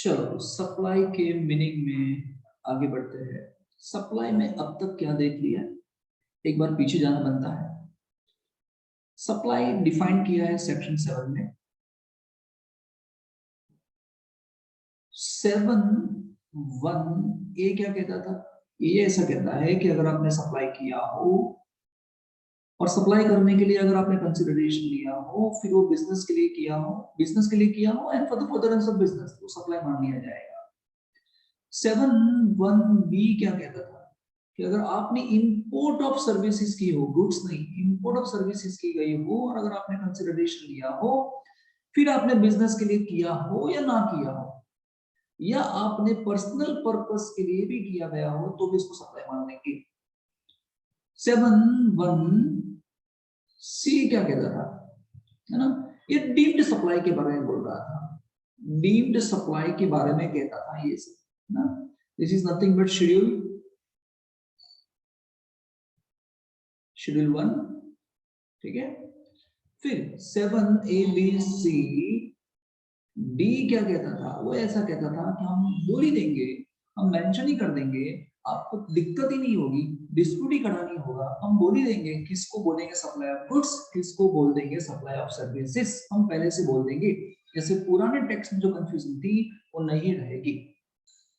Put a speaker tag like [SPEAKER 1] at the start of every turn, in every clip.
[SPEAKER 1] चलो सप्लाई के मीनिंग में आगे बढ़ते हैं। सप्लाई में अब तक क्या देख लिया, एक बार पीछे जाना बनता है। सप्लाई डिफाइन किया है सेक्शन 7 में। 7(1) ए क्या कहता था? ये ऐसा कहता है कि अगर आपने सप्लाई किया हो और सप्लाई करने के लिए अगर आपने कंसिडरेशन लिया हो, फिर वो बिजनेस के लिए किया हो and for the furtherance of business, वो सप्लाई मान लिया जाएगा। 7(1)बी क्या कहता था कि अगर आपने इंपोर्ट ऑफ सर्विसेज की हो, गुड्स नहीं, इंपोर्ट ऑफ सर्विसेज की गई हो और अगर आपने कंसिडरेशन लिया हो, फिर आपने बिजनेस के लिए किया हो या ना किया हो, या आपने पर्सनल पर्पस के लिए भी किया गया हो, तो भी इसको सप्लाई मान लेंगे। 7(1)सी क्या कहता था, है ना? ये डीम्ड सप्लाई के बारे में बोल रहा था। डीम्ड सप्लाई के बारे में कहता था ये सब, ना? This is nothing but schedule 1, ठीक है। फिर 7(a)(b)(c) डी क्या कहता था? वो ऐसा कहता था कि हम बोल ही देंगे, हम मेंशन ही कर देंगे, आपको दिक्कत ही नहीं होगी, डिस्प्यूट ही करना नहीं होगा, हम बोल ही देंगे किसको बोलेंगे सप्लाई ऑफ गुड्स, किसको बोल देंगे सप्लाई ऑफ सर्विसेज, हम पहले से बोल देंगे। जैसे पुराने टेक्स्ट में जो कंफ्यूजन थी वो नहीं रहेगी।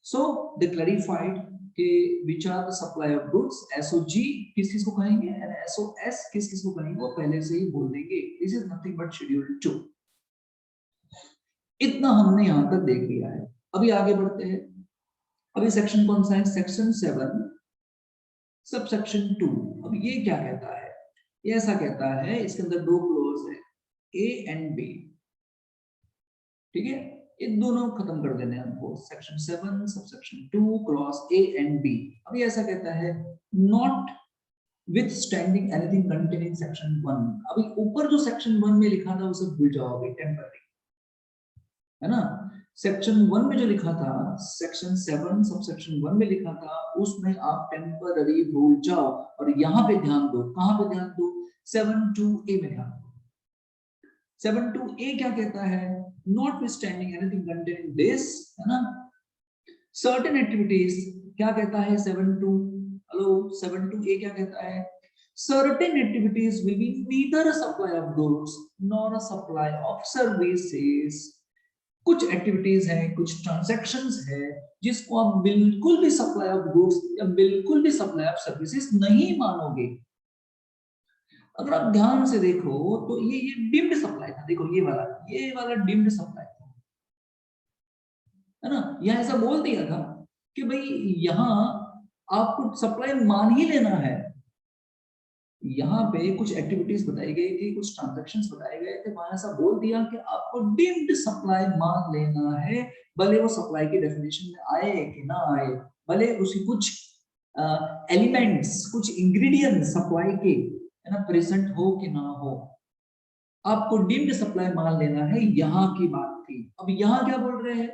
[SPEAKER 1] सो दे क्लैरिफाइड कि which are the supply of goods, SOG किस किस को कहेंगे एंड एसओएस किस किस को कहेंगे, वो पहले से ही बोल देंगे। This is nothing but schedule 2। इतना हमने यहां तक देख लिया है। अभी आगे बढ़ते हैं। अभी सेक्शन कौन सा है? Section 7 sub section 2। अब ये क्या कहता है? ये ऐसा कहता है, इसके अंदर दो क्लोज है, ए एंड बी, ठीक है। ये दोनों खत्म कर देने हमको। Section 7 sub section 2 clause A and B. अब ये ऐसा कहता है, notwithstanding anything containing section 1। अभी ऊपर जो सेक्शन 1 में लिखा था वो सब भूल जाओगे, टेम्पररी, है ना? सेक्शन 1 में जो लिखा था, सेक्शन 7 सब सेक्शन 1 में लिखा था, उसमें आप टेम्पररी भूल जाओ और यहां पे ध्यान दो। कहां पे ध्यान दो? 7(2)A में ध्यान दो। 7(2)A क्या कहता है? नॉटविथस्टैंडिंग एनीथिंग कंटेनिंग दिस, है ना, सर्टेन एक्टिविटीज। क्या कहता है 7(2)? हेलो, 7(2)A क्या कहता है? Certain activities will be neither a supply of goods nor a supply of services। कुछ एक्टिविटीज हैं, कुछ ट्रांजैक्शंस है जिसको आप बिल्कुल भी सप्लाई ऑफ गुड्स या बिल्कुल भी सप्लाई ऑफ सर्विसेज नहीं मानोगे। अगर आप ध्यान से देखो तो ये डिम्ड सप्लाई था। देखो ये वाला डिम्ड सप्लाई था, है ना? यहां ऐसा बोल दिया था कि भाई यहां आपको सप्लाई मान ही लेना है। यहाँ पे कुछ एक्टिविटीज बताई गई थी, कुछ ट्रांजैक्शंस बताए गए थे, वहां ऐसा बोल दिया कि आपको डीम्ड सप्लाई मान लेना है, भले वो सप्लाई की डेफिनेशन में आए कि ना आए, भले उसकी कुछ एलिमेंट्स, कुछ इंग्रेडिएंट्स सप्लाई के, है ना, प्रेजेंट हो कि ना हो, आपको डीम्ड सप्लाई मान लेना है। यहाँ की बात थी। अब यहाँ क्या बोल रहे हैं?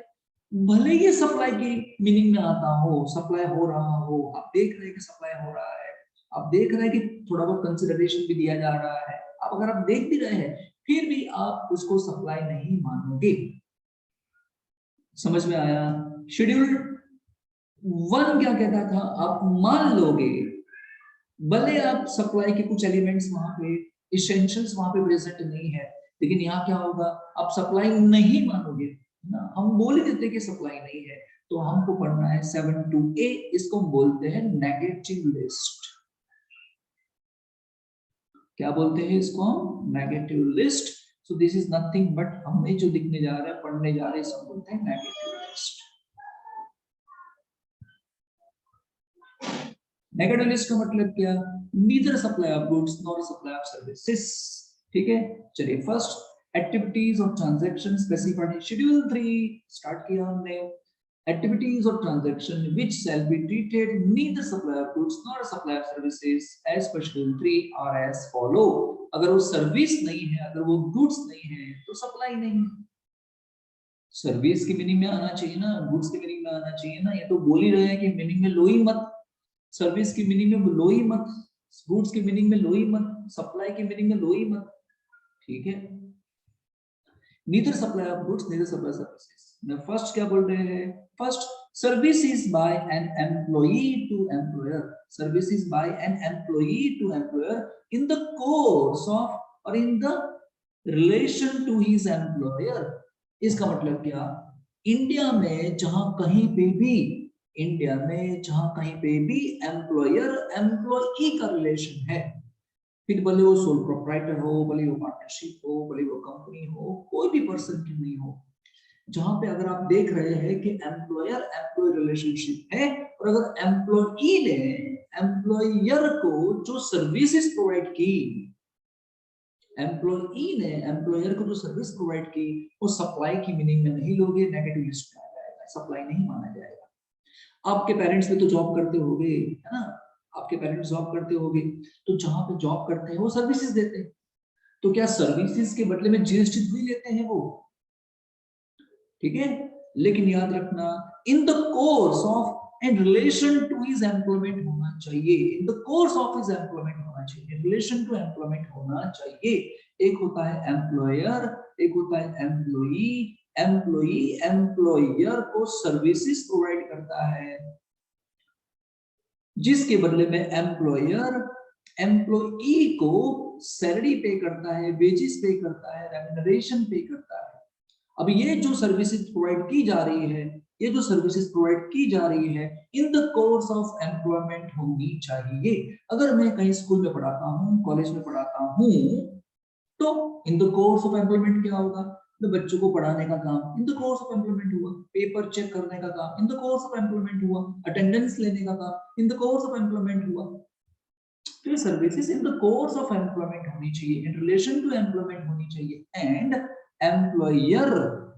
[SPEAKER 1] भले ये सप्लाई की मीनिंग में आता हो, सप्लाई हो रहा हो, आप देख रहे हैं कि सप्लाई हो रहा है, आप देख रहे हैं कि थोड़ा बहुत कंसिडरेशन भी दिया जा रहा है, अब अगर आप देख भी रहे हैं फिर भी आप उसको सप्लाई नहीं मानोगे। समझ में आया? शेड्यूल 1 क्या कहता था? आप मान लोगे, भले आप सप्लाई के कुछ एलिमेंट्स वहां पे, इसेंशियल्स वहां पे प्रेजेंट नहीं है, लेकिन यहाँ क्या होगा? आप सप्लाई नहीं मानोगे ना। हम बोल ही देते कि सप्लाई नहीं है, तो हमको पढ़ना है 7(2)A। इसको बोलते हैं नेगेटिव लिस्ट। क्या बोलते हैं इसको? हम negative list. So this is nothing but हमें जो लिखने जा रहे हैं, पढ़ने जा रहे हैं, इसको बोलते हैं नेगेटिव लिस्ट। नेगेटिव लिस्ट का मतलब क्या? Neither supply of goods nor supply of services, ठीक है। चलिए, फर्स्ट एक्टिविटीज और transaction specified in schedule 3 start किया हमने। Activities or transaction which shall be treated neither supply of goods nor supply of services as per schedule 3 are as follow। अगर वो service नहीं है, अगर वो गुड्स नहीं है, तो सप्लाई नहीं है। सर्विस की मीनिंग में आना चाहिए ना, गुड्स की मीनिंग में आना चाहिए ना। ये तो बोल ही रहे हैं कि मीनिंग में लो ही मत, सर्विस की मीनिंग में लो ही मत, गुड्स की मीनिंग में लो ही मत, सप्लाई की मीनिंग में लो ही मत, ठीक है। Neither supply of goods neither supply services. First क्या बोल रहे हैं, first services by an employee to employer, services by an employee to employer in the course of और in the relation to his employer. इसका मतलब क्या, India में जहां कहीं पे भी, इंडिया में जहां कहीं पे भी एम्प्लॉयर एम्प्लॉई का रिलेशन है, फिर भले वो सोल प्रोप्राइटर हो, भले वो पार्टनरशिप हो, भले वो कंपनी हो, कोई भी पर्सन क्यों नहीं हो, जहां पे अगर आप देख रहे हैं कि एम्प्लॉयर एम्प्लॉय रिलेशनशिप है और अगर एम्प्लॉई ने एम्प्लॉयर को जो सर्विसेज प्रोवाइड की, एम्प्लॉई ने एम्प्लॉयर को जो सर्विस प्रोवाइड की, वो सप्लाई की मीनिंग में नहीं लोगे, नेगेटिव लिस्ट में आ जाएगा, सप्लाई नहीं माना जाएगा। आपके पेरेंट्स भी तो जॉब करते होंगे, है ना, आपके पेरेंट्स जॉब करते होंगे, तो जहां पे जॉब करते हैं वो सर्विसेज देते हैं, तो क्या सर्विसेज के बदले में जीएसटी भी लेते हैं वो, ठीक है। लेकिन याद रखना, in the course of in relation to his employment होना चाहिए, in the course of his employment होना चाहिए, रिलेशन टू एम्प्लॉयमेंट होना चाहिए। एक होता है एम्प्लॉयर, एक होता है एम्प्लॉई, एम्प्लॉई एम्प्लॉयर को सर्विसेज प्रोवाइड करता है, जिसके बदले में एम्प्लॉयर एम्प्लॉई को सैलरी पे करता है, वेजेस पे करता है, रेम्यूनरेशन पे करता है। अब ये जो सर्विसेज प्रोवाइड की जा रही है, ये जो सर्विसेज प्रोवाइड की जा रही है, इन द कोर्स ऑफ एम्प्लॉयमेंट होनी चाहिए। अगर मैं कहीं स्कूल में पढ़ाता हूँ, कॉलेज में पढ़ाता हूँ, तो इन द कोर्स ऑफ एम्प्लॉयमेंट क्या होगा, तो बच्चों को पढ़ाने का काम इन द कोर्स ऑफ एम्प्लॉयमेंट हुआ, पेपर चेक करने का काम इन द कोर्स ऑफ एम्प्लॉयमेंट हुआ, अटेंडेंस लेने का काम इन द कोर्स ऑफ एम्प्लॉयमेंट हुआ। तो ये services in the course of employment होनी चाहिए, इन रिलेशन टू एम्प्लॉयमेंट होनी चाहिए। एंड एम्प्लॉयर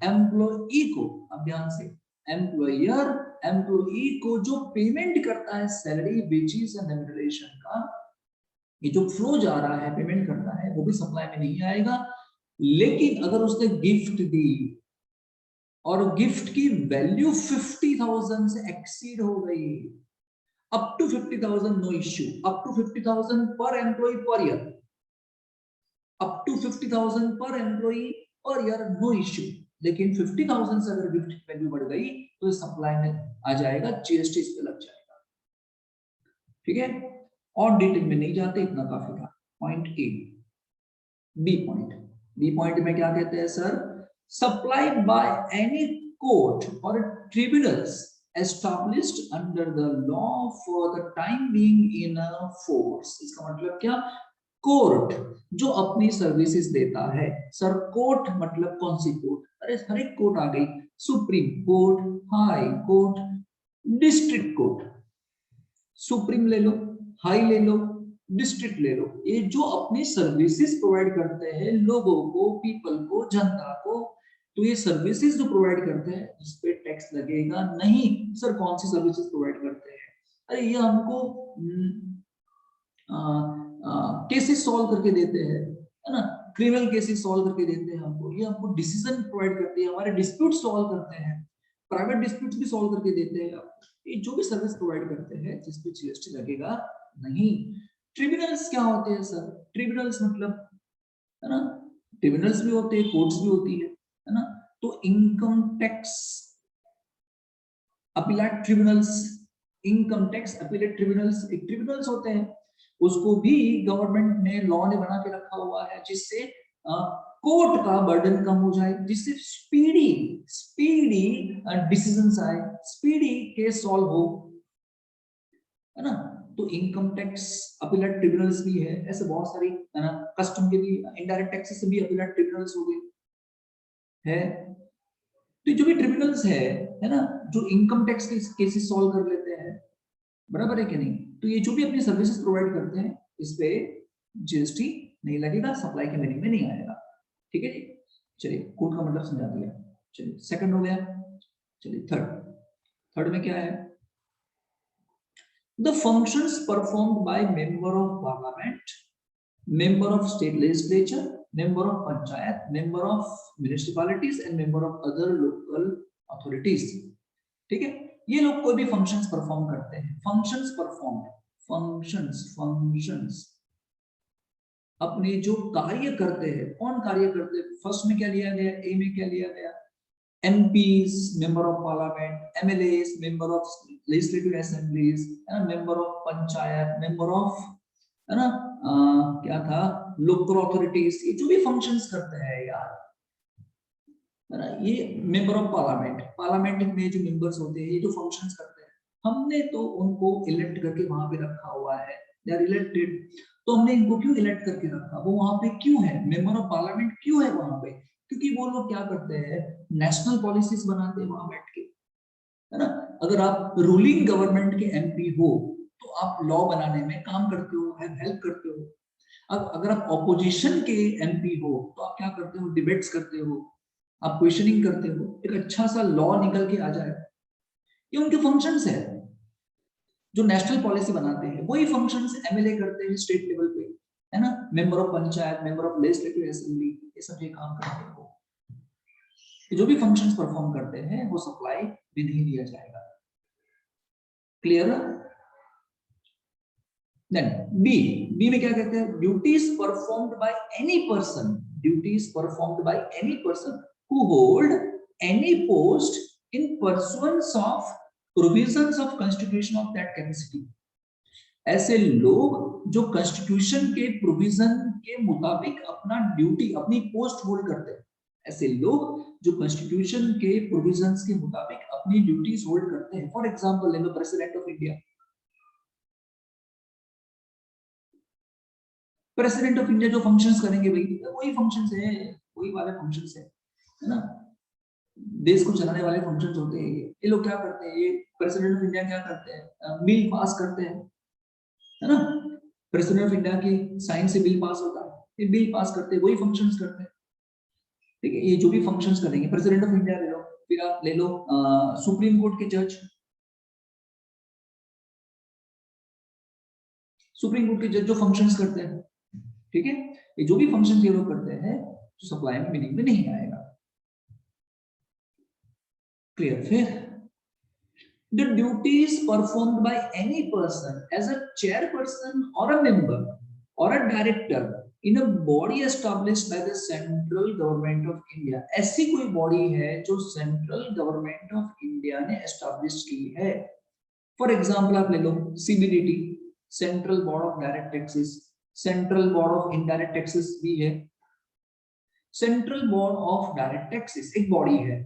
[SPEAKER 1] एम्प्लॉई को, अब ध्यान से, एम्प्लॉयर एम्प्लॉई को जो पेमेंट करता है सैलरी, वेजेस एंड रेम्यूनरेशन का, ये जो फ्लो जा रहा है, पेमेंट करता है, वो भी सप्लाई में नहीं आएगा। लेकिन अगर उसने गिफ्ट दी और गिफ्ट की वैल्यू 50,000 से एक्सीड हो गई, up to 50,000 no issue, up to 50,000 पर employ per year, up to 50,000 पर employ per year no issue. लेकिन 50,000 से अगर गिफ्ट की वैल्यू बढ़ गई तो सप्लाई में आ जाएगा, जीएसटी इस पे लग जाएगा, ठीक है। और डिटेल में नहीं जाते, इतना काफी था। Point A, B point, B point में क्या कहते हैं sir, supplied by any court और tribunals established under the law for the time being in a force। इसका मतलब क्या, कोर्ट जो अपनी सर्विसेज देता है। सर कोर्ट मतलब कौन सी कोर्ट, अरे हर एक कोर्ट आ गई, supreme court, high court, district court, supreme ले लो, हाई ले लो, डिस्ट्रिक्ट ले लो, ये जो अपनी सर्विसेज प्रोवाइड करते हैं लोगों को, पीपल को, जनता को। तो ये सर्विसेज जो प्रोवाइड करते हैं जिस पे टैक्स लगेगा नहीं। सर कौन सी सर्विसेज प्रोवाइड करते हैं, अरे ये हमको केसेस सॉल्व करके देते हैं, है ना, क्रिमिनल केसेस सॉल्व करके देते हैं हमको, ये हमको डिसीजन प्रोवाइड करते हैं, हमारे डिस्प्यूट सॉल्व करते हैं, प्राइवेट डिस्प्यूट्स भी सॉल्व करके देते हैं। ये जो भी सर्विस प्रोवाइड करते हैं जिस पे जीएसटी लगेगा नहीं। ट्रिब्यूनल्स क्या होते हैं सर, ट्रिब्यूनल्स मतलब, है ना, ट्रिब्यूनल्स भी होते हैं, कोर्ट्स भी होती है ना। तो income tax appellate tribunals, income tax appellate tribunals एक ट्रिब्यूनल्स होते हैं, उसको भी गवर्नमेंट ने लॉ ने बना के रखा हुआ है, जिससे कोर्ट का बर्डन कम हो जाए, जिससे स्पीडी स्पीडी डिसीजंस आए, स्पीडी केस सॉल्व हो, है ना। तो इनकम टैक्स अपीलेट ट्रिब्यूनल्स भी है, ऐसे बहुत सारी, है ना, कस्टम के भी, इनडायरेक्ट टैक्सेस से भी अपीलेट ट्रिब्यूनल्स हो गए है। तो जो भी ट्रिब्यूनल्स है ना, जो इनकम टैक्स के केसेस सॉल्व कर लेते हैं, बराबर है कि नहीं। तो ये जो भी अपनी सर्विसेज प्रोवाइड करते हैं इस पे जीएसटी नहीं लगेगा, सप्लाई के मीनिंग में नहीं आएगा, ठीक है जी। चलिए कोड का मतलब समझा दिया, चलिए सेकंड हो गया, चलिए थर्ड, थर्ड में क्या है, the functions performed by member of parliament, member of state legislature, member of panchayat, member of municipalities and member of other local authorities, ठीक है। ये लोग कोई भी फंक्शंस परफॉर्म करते हैं, फंक्शंस परफॉर्म, फंक्शंस फंक्शंस अपने जो कार्य करते हैं, कौन कार्य करते हैं, फर्स्ट में क्या लिया गया, ए में क्या लिया गया, MPs member of parliament, MLAs member of legislative assemblies, member of panchayat, member of, है ना, क्या था, लोकल अथॉरिटीज, ये जो भी फंक्शंस करते हैं यार, है ना, ये मेंबर ऑफ पार्लियामेंट, पार्लियामेंट में जो मेंबर्स होते हैं, ये जो फंक्शंस करते हैं, हमने तो उनको इलेक्ट करके वहां पे रखा हुआ है, दे आर इलेक्टेड। तो हमने इनको क्यों इलेक्ट करके रखा, वो वहां पे क्यों है, मेंबर ऑफ पार्लियामेंट क्यों है वहां पे, क्योंकि वो लोग क्या करते हैं, नेशनल पॉलिसीज बनाते हैं वहां बैठ के, है ना। अगर आप रूलिंग गवर्नमेंट के MP हो तो आप लॉ बनाने में काम करते हो, हेल्प करते हो। अब अगर आप ऑपोजिशन के MP हो तो आप क्या करते हो, डिबेट्स करते हो, आप क्वेश्चनिंग करते हो, एक अच्छा सा लॉ निकल के आ जाए, ये उनके फंक्शंस है। जो नेशनल पॉलिसी बनाते हैं वही फंक्शंस MLA करते हैं स्टेट लेवल पे, है ना, member of panchayat, member of legislative assembly, ये सब ये काम करते हैं। जो भी फंक्शंस परफॉर्म करते हैं वो सप्लाई विद ही लिया जाएगा। क्लियर है? देन बी में क्या कहते हैं, duties performed by any person, duties performed by any person who hold any post in pursuance of provisions of constitution of that capacity. ऐसे लोग जो कॉन्स्टिट्यूशन के प्रोविजन के मुताबिक अपना ड्यूटी, अपनी पोस्ट होल्ड करते हैं, ऐसे लोग जो कॉन्स्टिट्यूशन के प्रोविजंस के मुताबिक अपनी ड्यूटीज होल्ड करते हैं। फॉर एग्जांपल ले लो president of India, president of India जो फंक्शंस करेंगे भाई वही फंक्शंस है, वही वाले फंक्शंस है ना, देश को चलाने वाले फंक्शंस होते हैं। ये लोग क्या करते हैं, ये प्रेसिडेंट ऑफ इंडिया क्या करते हैं, बिल पास करते हैं, है ना, प्रेसिडेंट ऑफ इंडिया की साइन से बिल पास होता है, ये बिल पास करते हैं, वही फंक्शंस करते हैं। ठीक है, ये जो भी फंक्शंस करेंगे, प्रेसिडेंट ऑफ इंडिया ले लो, फिर आप ले लो सुप्रीम कोर्ट के जज, सुप्रीम कोर्ट के जज जो फंक्शंस करते हैं, ठीक है, ये जो भी फंक्शन ये लोग करते हैं तो सप्लाई में मीनिंग में नहीं आएगा। क्लियर? फिर the duties performed by any person as a chairperson or a member or a director in a body established by the central government of India। ऐसी कोई बॉडी है जो सेंट्रल गवर्नमेंट ऑफ इंडिया ने establish की है। For example आप ले लो CBDT, central board of direct taxes, central board of indirect taxes भी है, central board of direct taxes एक बॉडी है,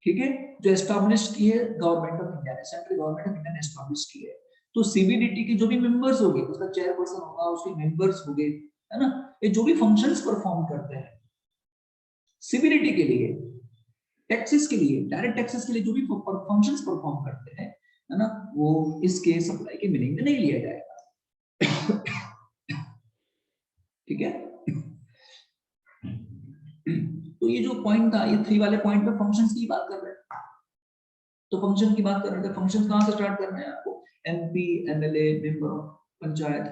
[SPEAKER 1] ठीक है, जो एस्टैब्लिश की है गवर्नमेंट ऑफ इंडिया ने, सेंट्रल गवर्नमेंट ऑफ इंडिया ने एस्टैब्लिश की है। तो CBDT के जो भी मेंबर्स होंगे, उसका चेयरपर्सन होगा, उसके मेंबर्स होंगे, है ना, ये जो भी फंक्शंस परफॉर्म करते हैं CBDT के लिए, टैक्सेस के लिए, डायरेक्ट टैक्सेस के लिए जो भी फंक्शंस परफॉर्म करते हैं, है ना, वो इसके सप्लाई के मीनिंग में नहीं लिया जाएगा। ठीक है, तो ये जो पॉइंट था, ये 3 वाले पॉइंट पे फंक्शंस की बात कर रहे हैं। तो फंक्शन की बात कर रहे थे, फंक्शन कहां से स्टार्ट करना है आपको, MP, MLA, member of panchayat,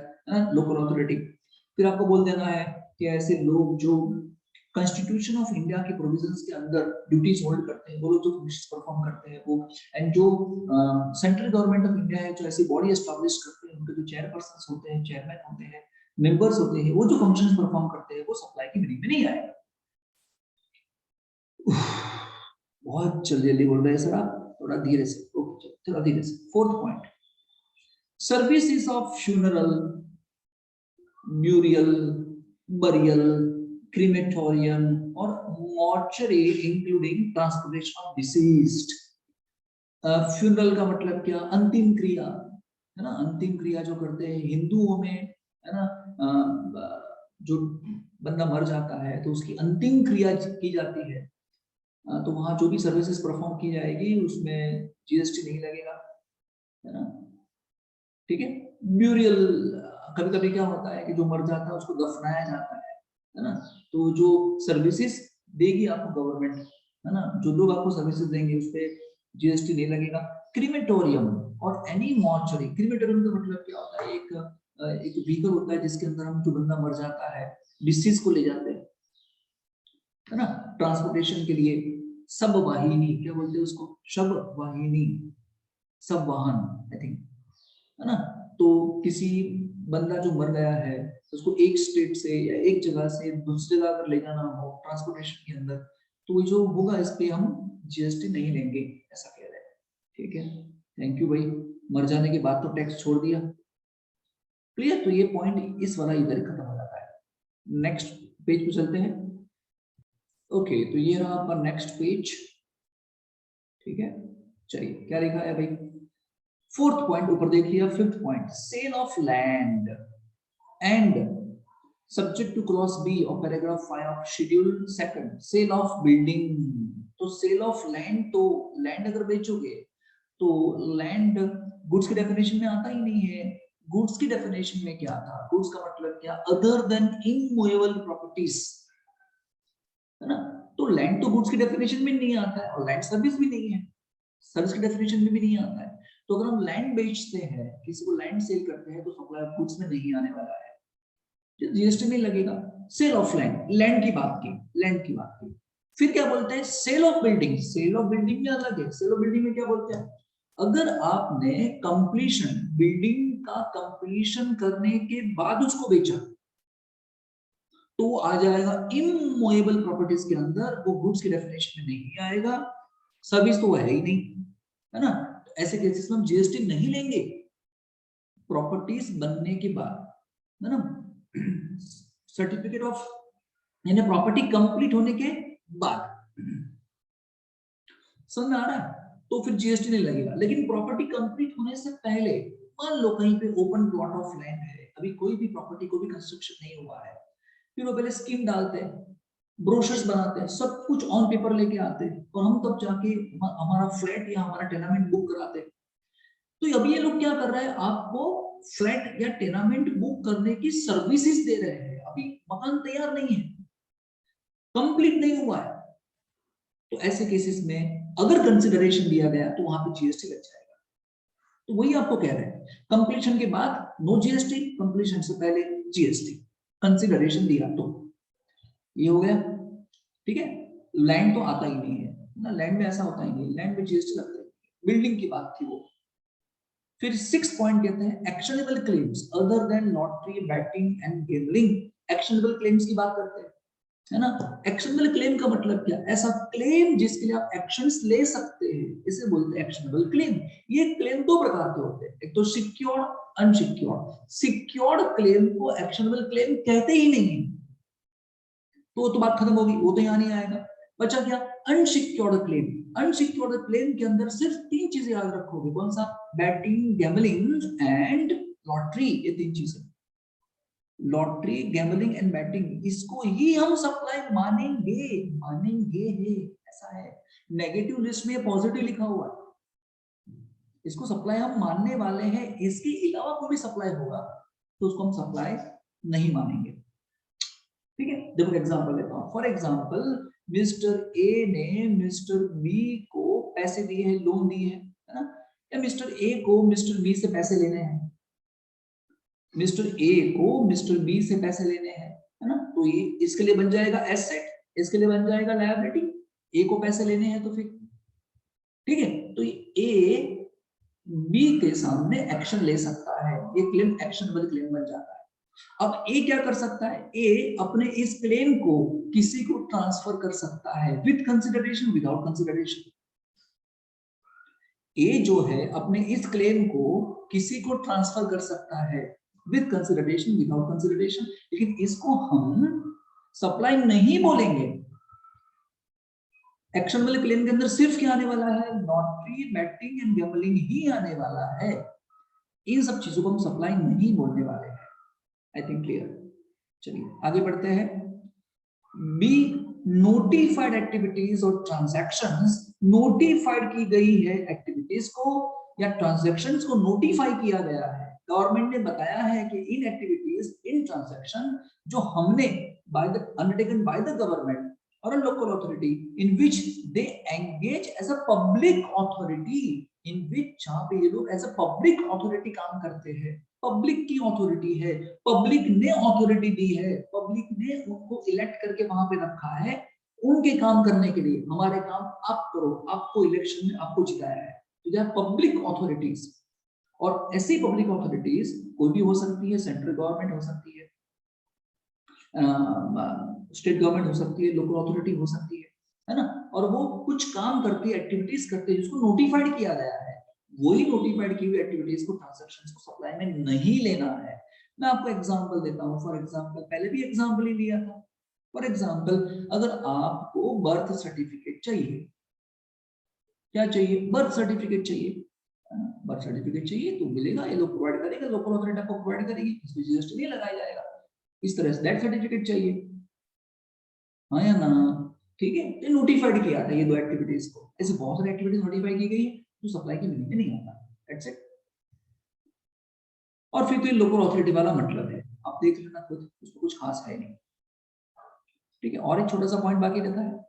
[SPEAKER 1] local authority. फिर आपको बोल देना है कि ऐसे लोग जो कॉन्स्टिट्यूशन ऑफ इंडिया के प्रोविजंस के अंदर ड्यूटीज होल्ड करते हैं, वो लोग जो फंक्शंस परफॉर्म करते हैं वो, एंड जो सेंट्रल गवर्नमेंट ऑफ इंडिया है जो ऐसी बॉडी एस्टैब्लिश करते हैं, उनके जो चेयरपर्सन होते हैं, चेयरमैन होते हैं, मेंबर्स होते हैं, वो जो फंक्शंस परफॉर्म करते हैं वो सप्लाई की मीनिंग में नहीं आएगा। बहुत जल्दी बोल रहे हैं सर आप, थोड़ा धीरे से, ओके थोड़ा धीरे से। 4th point, services of funeral, muriel, burial, crematorium और mortuary including transportation of deceased. Funeral का मतलब क्या, अंतिम क्रिया, है ना, अंतिम क्रिया जो करते हैं हिंदुओं में, है ना, जो बंदा मर जाता है तो उसकी अंतिम क्रिया की जाती है, तो वहां जो भी सर्विसेज परफॉर्म की जाएगी उसमें GST नहीं लगेगा, है ना, ठीक है। ब्यूरियल, कभी कभी क्या होता है कि जो मर जाता है उसको दफनाया जाता है ना, तो जो सर्विसेज देगी आपको गवर्नमेंट, है ना, जो लोग आपको सर्विसेज देंगे उस पर GST नहीं लगेगा। क्रीमेटोरियम और एनी मॉर्चरी, क्रीमेटोरियम का मतलब क्या होता है, एक व्हीकल होता है जिसके अंदर हम जो बंदा मर जाता है डिसीज को ले जाते हैं, है ना, ट्रांसपोर्टेशन के लिए। सब वाहिनी, क्या बोलते हैं उसको, शब वाहिनी, सब वाहन, आई थिंक, है ना। तो किसी बंदा जो मर गया है उसको एक स्टेट से या एक जगह से दूसरी जगह अगर ले जाना हो ट्रांसपोर्टेशन के अंदर, तो जो होगा इस पे हम जीएसटी नहीं लेंगे, ऐसा कह रहे हैं। ठीक है, थैंक यू भाई। मर जाने के बाद तो टैक्स छोड़ दिया, क्लियर। तो ये पॉइंट इस वाला इधर खत्म हो जाता है। नेक्स्ट पेज पे चलते हैं। ओके, तो ये रहा आपका नेक्स्ट पेज। ठीक है, चलिए क्या लिखा है भाई। फोर्थ पॉइंट ऊपर देख लिया। Fifth point, sale of land and subject to clause B of paragraph 5 of schedule second, sale of building. तो सेल ऑफ लैंड, तो लैंड अगर बेचोगे तो लैंड गुड्स की डेफिनेशन में आता ही नहीं है। गुड्स की डेफिनेशन में क्या था, गुड्स का मतलब क्या, अदर देन इमूवेबल प्रॉपर्टीज, है ना। तो लैंड तो गुड्स की डेफिनेशन में नहीं आता है, और लैंड सर्विस भी नहीं है, सर्विस की डेफिनेशन में भी नहीं आता है। तो अगर हम लैंड बेचते हैं, किसी को लैंड सेल करते हैं, तो सप्लाई ऑफ गुड्स में नहीं आने वाला है, जीएसटी नहीं लगेगा। सेल ऑफ लैंड, लैंड की बात की, लैंड की बात की। फिर क्या बोलते हैं, sale of building. Sale of building में अलग है। सेल ऑफ बिल्डिंग में क्या बोलते हैं, अगर आपने कंप्लीशन, बिल्डिंग का कंप्लीशन करने के बाद उसको बेचा, तो आ जाएगा इमूवेबल प्रॉपर्टीज के अंदर, वो गुड्स की डेफिनेशन में नहीं आएगा, सर्विस तो है ही नहीं, है ना। तो ऐसे केसेस में हम जीएसटी नहीं लेंगे, प्रॉपर्टीज बनने के बाद, है ना, सर्टिफिकेट ऑफ, यानी प्रॉपर्टी कंप्लीट होने के बाद। समझ में आ रहा है, तो फिर जीएसटी नहीं लगेगा। लेकिन प्रॉपर्टी कंप्लीट होने से पहले, मान लो कहीं पे ओपन प्लॉट ऑफ लैंड है, अभी कोई भी प्रॉपर्टी, कोई भी कंस्ट्रक्शन नहीं हुआ है, फिर वो पहले स्कीम डालते हैं, ब्रोशर्स बनाते हैं, सब कुछ ऑन पेपर लेके आते हैं, और हम तब जाके हमारा फ्लैट या हमारा टेनामेंट बुक कराते हैं। तो अभी ये लोग क्या कर रहे हैं, आपको फ्लैट या टेनामेंट बुक करने की सर्विसेज दे रहे हैं। अभी मकान तैयार नहीं है, कंप्लीट नहीं हुआ है, तो ऐसे केसेस में अगर कंसिडरेशन दिया गया तो वहां पे जीएसटी लग जाएगा। तो वही आपको कह रहे हैं, कंप्लीशन के बाद नो जीएसटी, कंप्लीशन से पहले जीएसटी, कंसिडरेशन दिया तो। ये हो गया, ठीक है। लैंड तो आता ही नहीं है ना, लैंड में ऐसा होता ही नहीं, लैंड में जीएसटी लगता है। बिल्डिंग की बात थी वो। फिर 6 पॉइंट कहते हैं actionable claims other than lottery, batting and gambling. Actionable claims की बात करते हैं, है ना। एक्शनेबल क्लेम का मतलब क्या, ऐसा क्लेम जिसके लिए आप एक्शंस ले सकते हैं, इसे बोलते हैं एक्शनेबल क्लेम। ये क्लेम दो प्रकार के होते हैं, एक तो सिक्योर्ड, अनसिक्योर्ड। सिक्योर्ड क्लेम को एक्शनेबल क्लेम कहते ही नहीं है, तो बात खत्म होगी, वो तो यहाँ नहीं आएगा। बचा क्या, अनसिक्योर्ड क्लेम। अनसिक्योर्ड क्लेम के अंदर सिर्फ 3 चीजें याद रखोगे, कौन सा, बैटिंग, गैम्बलिंग एंड लॉटरी, ये 3 चीजें, लॉटरी, गैम्बलिंग एंड बैटिंग, इसको ही हम सप्लाई मानेंगे, मानेंगे है, ऐसा है। नेगेटिव लिस्ट में पॉजिटिव लिखा हुआ है, इसको सप्लाई हम मानने वाले हैं। इसके अलावा कोई भी सप्लाई होगा तो उसको हम सप्लाई नहीं मानेंगे, ठीक है। देखो एग्जांपल लेता हूं। फॉर एग्जांपल, मिस्टर ए ने मिस्टर बी को पैसे दिए हैं, लोन दिए हैं, है ना, या मिस्टर ए को मिस्टर बी से पैसे लेने हैं, मिस्टर ए को मिस्टर बी से पैसे लेने हैं, है ना। तो ये इसके लिए बन जाएगा एसेट, इसके लिए बन जाएगा लायबिलिटी। ए को पैसे लेने हैं तो फिर, ठीक है, तो ए बी के सामने एक्शन ले सकता है, ये क्लेम एक्शनेबल क्लेम बन जाता है। अब ए क्या कर सकता है, ए अपने इस क्लेम को किसी को ट्रांसफर कर सकता है, विद कंसिडरेशन, विदाउट कंसिडरेशन। ए जो है अपने इस क्लेम को किसी को ट्रांसफर कर सकता है, विद कंसिडरेशन, विदाउट कंसिडरेशन। लेकिन इसको हम सप्लाई नहीं बोलेंगे। एक्शनेबल क्लेम के अंदर सिर्फ क्या आने वाला है, लॉटरी, बैटिंग एंड गैम्बलिंग ही आने वाला है। इन सब चीजों को हम सप्लाई नहीं बोलने वाले हैं। I think clear. चलिए आगे बढ़ते हैं। बी, नोटिफाइड एक्टिविटीज और ट्रांजैक्शंस, नोटिफाइड की गई है एक्टिविटीज को या ट्रांजैक्शंस को नोटिफाई किया गया है। गवर्नमेंट ने बताया है कि इन एक्टिविटीज, इन ट्रांजैक्शन जो हमने by the undertaken by the government और a local authority in which they engage as a public authority, in which जहां पे ये लोग as a public authority काम करते हैं, पब्लिक की अथॉरिटी है, पब्लिक ने अथॉरिटी दी है, पब्लिक ने उनको इलेक्ट करके वहां पे रखा है उनके काम करने के लिए। हमारे काम आप करो, आपको इलेक्शन में आपको जिताया है, तो दे आर पब्लिक अथॉरिटीज। और ऐसी पब्लिक अथॉरिटीज कोई भी हो सकती है, सेंट्रल गवर्नमेंट हो सकती है, स्टेट गवर्नमेंट हो सकती है, लोकल अथॉरिटी हो सकती है ना, और वो कुछ काम करती है, एक्टिविटीज करती है जिसको नोटिफाइड किया गया है, वही नोटिफाइड की हुई एक्टिविटीज को, ट्रांजैक्शंस को सप्लाई में नहीं लेना है। मैं आपको एग्जांपल देता हूँ। फॉर एग्जांपल, पहले भी एग्जांपल ही लिया था। फॉर एग्जांपल, अगर आपको बर्थ सर्टिफिकेट चाहिए, क्या चाहिए? बर्थ सर्टिफिकेट चाहिए। बर्थ सर्टिफिकेट चाहिए तो मिलेगा, ये लोग प्रोवाइड करेगा, लोकल अथॉरिटी आपको प्रोवाइड करेगी, इसमें जीएसटी नहीं लगाया जाएगा। इस तरह से डेथ सर्टिफिकेट चाहिए, हाँ या ना? ठीक है, तो नोटिफाइड किया था ये दो एक्टिविटीज को। ऐसे बहुत सारी एक्टिविटीज नोटिफाई की गई है जो सप्लाई की मीनिंग में नहीं आता। That's it. और फिर तो ये लोकल अथॉरिटी वाला मतलब है, आप देख लेना खुद, उसमें कुछ खास है नहीं। ठीक है, और एक छोटा सा पॉइंट बाकी रहता है,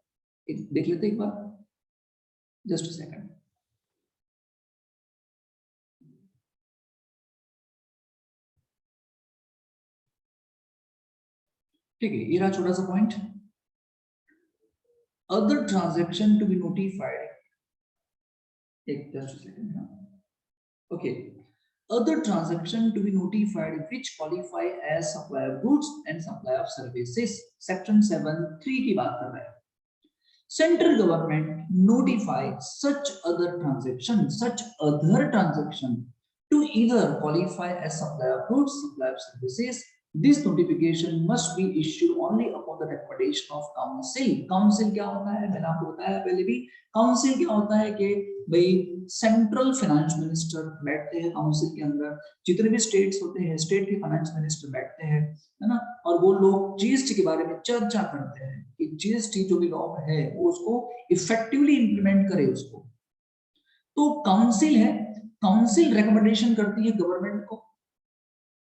[SPEAKER 1] एक देख लेते एक बार, जस्ट अ सेकंड। ठीक है, ये रहा छोटा सा point. Other transaction to be notified, एक just a second. Okay, other transaction to be notified which qualify as supply of goods and supply of services, section 7(3) की बात कर रहे हैं। Central government notify such other transaction to either qualify as supply of goods, supply of services. This notification must be issued only upon the recommendation of council. Council क्या होता है? मैंने आपको बताया पहले भी। काउंसिल क्या होता है कि भाई सेंट्रल फाइनेंस मिनिस्टर बैठते हैं काउंसिल के अंदर, जितने भी स्टेट्स होते हैं स्टेट के फाइनेंस मिनिस्टर बैठते हैं, है ना, और वो लोग जीएसटी के बारे में चर्चा करते हैं कि जीएसटी जो भी लॉ है वो उसको इफेक्टिवली इंप्लीमेंट करे उसको। तो काउंसिल है, काउंसिल रिकमेंडेशन करती है गवर्नमेंट को,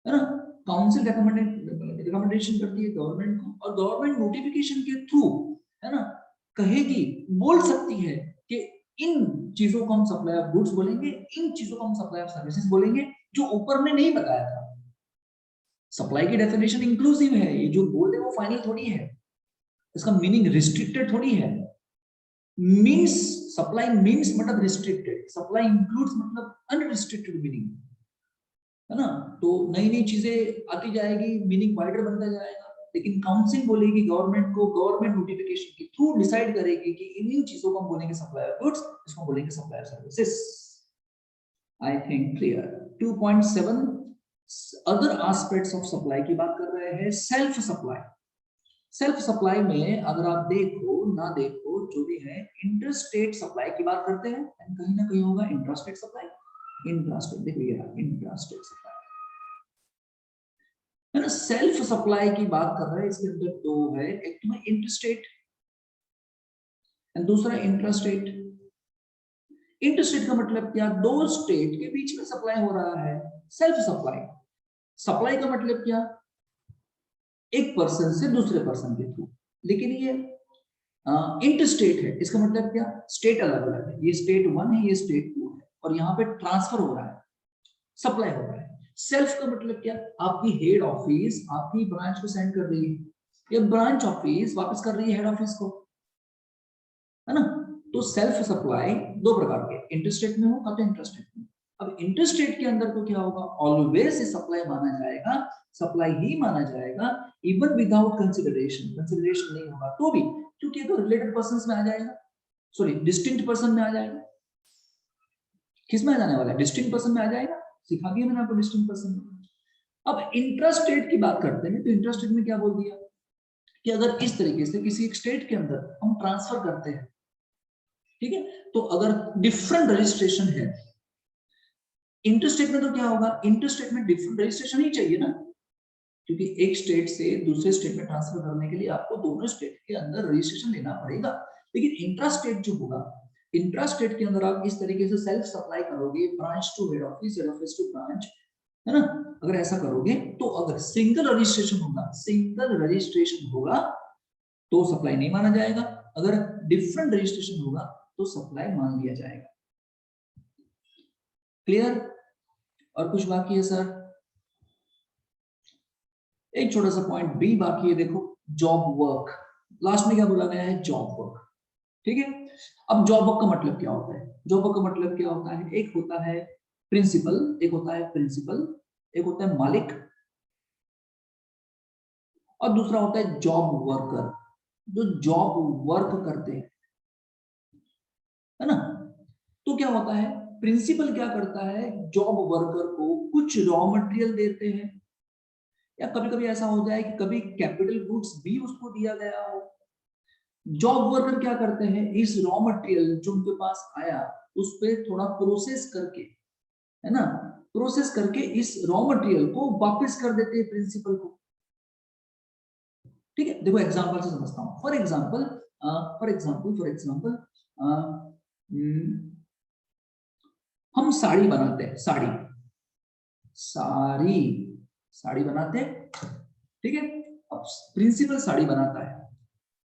[SPEAKER 1] है ना, काउंसिल रिकमेंडेशन करती है गवर्नमेंट को, और गवर्नमेंट नोटिफिकेशन के थ्रू, है ना, कहेगी, बोल सकती है कि इन चीजों को हम सप्लाई ऑफ गुड्स बोलेंगे, इन चीजों को हम सप्लाई ऑफ सर्विसेज बोलेंगे, जो ऊपर ने नहीं बताया था। सप्लाई की डेफिनेशन इंक्लूसिव है, ये जो बोल रहे हैं वो फाइनल थोड़ी है, इसका मीनिंग रिस्ट्रिक्टेड थोड़ी है। मींस, सप्लाई मींस मतलब रिस्ट्रिक्टेड, सप्लाई इंक्लूड्स मतलब अनरिस्ट्रिक्टेड मीनिंग, है ना। तो नई नई चीजें आती जाएगी, मीनिंग वाइडर बनता जाएगा, लेकिन काउंसिल बोलेगी गवर्नमेंट को, गवर्नमेंट नोटिफिकेशन के थ्रू डिसाइड करेगी कि इन चीजों को हम बोलेंगे सप्लाई ऑफ गुड्स, इसको बोलेंगे supply of services. I think clear. 2.7 other aspects of supply की बात कर रहे हैं। सेल्फ सप्लाई, सेल्फ सप्लाई में अगर आप देखो ना देखो जो भी है, इंटरस्टेट सप्लाई की बात करते हैं, कहीं ना कहीं होगा इंट्रास्टेट सप्लाई। इंट्रास्टेट देखिए, इंट्रास्टेट सप्लाई है ना। सेल्फ सप्लाई की बात कर रहे हैं, इसके अंदर दो है, एक तो है इंटरस्टेट और दूसरा इंट्रास्टेट। इंटरस्टेट का मतलब क्या? दो स्टेट के बीच में सप्लाई हो रहा है, सेल्फ सप्लाई। सप्लाई का मतलब क्या? एक पर्सन से दूसरे पर्सन के थ्रू। लेकिन ये इंटरस्टेट है, इसका मतलब क्या? स्टेट अलग अलग है, ये स्टेट 1 है, ये स्टेट 2 है, और यहाँ पे ट्रांसफर हो रहा है, सप्लाई हो रहा है। सेल्फ का मतलब क्या? आपकी हेड ऑफिस आपकी ब्रांच को सेंड कर रही है, या ब्रांच ऑफिस वापस कर रही है हेड ऑफिस को, है ना। तो सेल्फ सप्लाई दो प्रकार के, इंटरस्टेट में हो तो इंट्रास्टेट में। अब इंटरस्टेट के अंदर तो क्या होगा? ऑलवेज सप्लाई माना जाएगा, सप्लाई ही माना जाएगा, इवन विदाउट कंसिडरेशन, कंसिडरेशन नहीं होगा तो भी, क्योंकि ये तो रिलेटेड पर्संस में आ जाएगा, सॉरी डिस्टिंक्ट पर्सन में आ जाएगा। किस में आ जाने वाला है? डिस्टिंक्ट पर्सन में आ जाएगा, सिखा दिया मैंने आपको डिस्टिंक्ट पर्सन में। अब इंट्रास्टेट की बात करते हैं, तो इंट्रास्टेट में क्या बोल दिया कि अगर इस तरीके से किसी एक स्टेट के अंदर हम ट्रांसफर करते हैं, ठीक है, तो अगर डिफरेंट रजिस्ट्रेशन है, इंटरस्टेट में तो क्या होगा? इंटरस्टेट में डिफरेंट रजिस्ट्रेशन ही चाहिए ना, क्योंकि एक स्टेट से दूसरे स्टेट में ट्रांसफर करने के लिए आपको दोनों स्टेट के अंदर रजिस्ट्रेशन लेना पड़ेगा। लेकिन इंट्रास्टेट जो होगा, इंट्रास्टेट के अंदर आप इस तरीके से सेल्फ सप्लाई करोगे, branch to head office, head office to branch, है ना। अगर ऐसा करोगे तो अगर सिंगल रजिस्ट्रेशन होगा, सिंगल रजिस्ट्रेशन होगा तो सप्लाई नहीं माना जाएगा, अगर डिफरेंट रजिस्ट्रेशन होगा तो सप्लाई मान लिया जाएगा। क्लियर? और कुछ बाकी है सर? एक छोटा सा पॉइंट बी बाकी है, देखो, जॉब वर्क। लास्ट में क्या बोला गया है? जॉब वर्क, ठीक है। अब जॉब वर्क का मतलब क्या होता है? जॉब वर्क का मतलब क्या होता है? एक होता है प्रिंसिपल, एक होता है प्रिंसिपल, एक होता है मालिक, और दूसरा होता है जॉब वर्कर, जो जॉब वर्क करते हैं, है ना। तो क्या होता है, प्रिंसिपल क्या करता है, जॉब वर्कर को कुछ रॉ मटेरियल देते हैं, या कभी कभी ऐसा हो जाए कि कभी कैपिटल गुड्स भी उसको दिया गया हो। जॉब वर्कर क्या करते हैं, इस रॉ मटेरियल जो उनके पास आया उस पर थोड़ा प्रोसेस करके, है ना, प्रोसेस करके इस रॉ मटेरियल को वापस कर देते हैं प्रिंसिपल को। ठीक है, देखो एग्जांपल से समझता हूं। फॉर एग्जांपल हम साड़ी बनाते हैं, साड़ी साड़ी साड़ी बनाते हैं, ठीक है। अब प्रिंसिपल साड़ी बनाता है,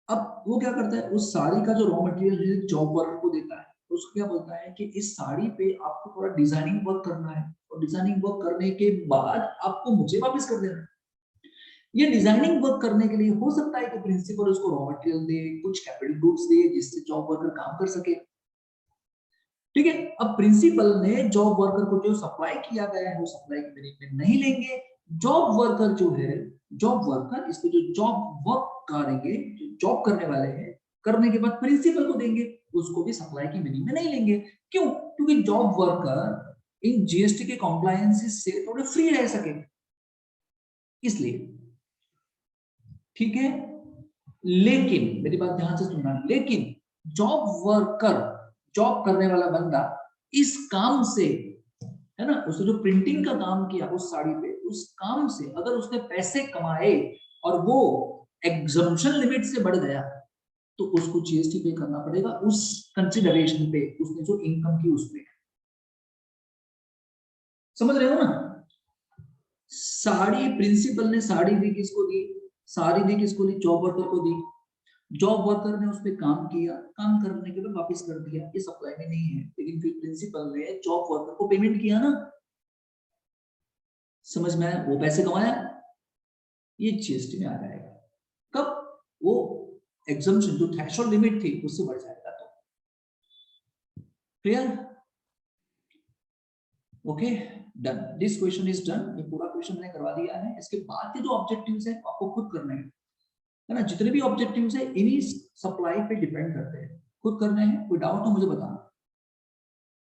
[SPEAKER 1] अब वो क्या करता है, उस साड़ी का जो रॉ मटेरियल जॉब वर्कर को देता है, तो उसको क्या बोलता है कि इस साड़ी पे आपको थोड़ा डिजाइनिंग वर्क करना है, और डिजाइनिंग वर्क करने के बाद आपको मुझे वापस कर देना है। ये डिजाइनिंग वर्क करने के लिए हो सकता है कि प्रिंसिपल उसको रॉ मटेरियल दे, कुछ कैपिटल गुड्स दे, जिससे जॉब वर्कर काम कर सके। ठीक है, अब प्रिंसिपल ने जॉब वर्कर को जो सप्लाई किया गया है वो सप्लाई की बेनिफिट नहीं लेंगे। जॉब वर्कर जो है, जॉब वर्कर इसको जो जॉब वर्क करेंगे, जो जॉब करने वाले हैं, करने के बाद प्रिंसिपल को देंगे, उसको भी सप्लाई की मीनिंग में नहीं लेंगे। क्यों? क्योंकि जॉब वर्कर इन जीएसटी के कॉम्प्लायंसेस से थोड़े फ्री रह सके, इसलिए। ठीक है, लेकिन मेरी बात ध्यान से सुनना, लेकिन जॉब वर्कर, जॉब करने वाला बंदा, इस काम से, है ना, उसने जो प्रिंटिंग का काम किया उस साड़ी पे, उस काम से अगर उसने पैसे कमाए और वो एग्जम्पशन लिमिट से बढ़ गया, तो उसको जीएसटी पे करना पड़ेगा उस कंसिडरेशन पे, उसने जो इनकम की उस पे। समझ रहे हो ना? साड़ी, प्रिंसिपल ने साड़ी दी किसको दी, साड़ी दी किसको दी, जॉब वर्कर को दी। जॉब वर्कर ने उस पर काम किया, काम करने के बाद वापस कर दिया, ये सप्लाई में नहीं है। लेकिन फिर प्रिंसिपल ने जॉब वर्कर को पेमेंट किया ना, समझ में आया, वो पैसे कमाया, ये जीएसटी में आ जाएगा। कब? वो एग्जम्पशन जो थ्रेशोल्ड लिमिट थी उससे बढ़ जाएगा तो। Clear? Okay, done, this question is done. ये पूरा क्वेश्चन मैंने करवा दिया है। इसके बाद के जो ऑब्जेक्टिव्स है आपको खुद करने हैं, है ना। जितने भी ऑब्जेक्टिव्स है इन्हीं सप्लाई पे डिपेंड करते हैं, खुद करने हैं। कोई डाउट हो मुझे बताना।